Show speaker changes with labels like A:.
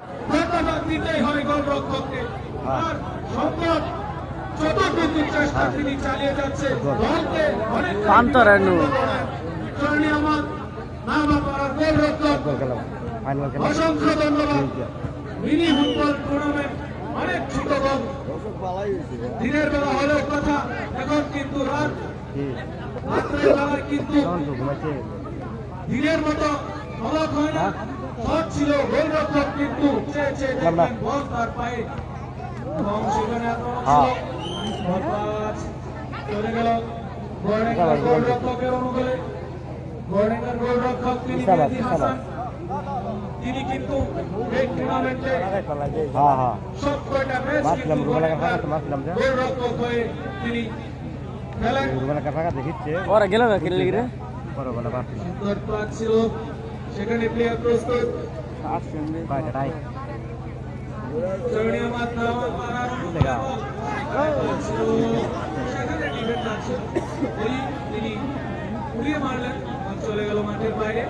A: ধন্যবাদ দিতেই হয় গোলরক্ষককে। আর সম্ভব যতটুকু চেষ্টা তিনি চালিয়ে যাচ্ছে দলকে অনেক আমার নামা করার গোলরক্ষক। অসংখ্য ধন্যবাদ। মিনি ফুটবল টুর্নামেন্ট অনেক ছোট দল, দিনের বেলা হলেও কথা, এখন কিন্তু রাত রাত্রের বেলায় কিন্তু দিনের মতো অলক হয় না। শট ছিল, গোলরক্ষক কিন্তু চেয়েছে বল তার পায়ে এবং সেখানে চলে গেল গোলরক্ষকের অনুকূলে। গোলরক্ষক তিনি মেহেদী হাসান, তিনি কিন্তু এই টুর্নামেন্টে সব কয়টা ম্যাচ কিন্তু গোলরক্ষক হয়ে তিনি খেলেন। সুন্দর পাস ছিল, সেখানে প্লেয়ার প্রস্তুত। তিনি উড়িয়ে মারলেন, চলে গেল মাঠের বাইরে।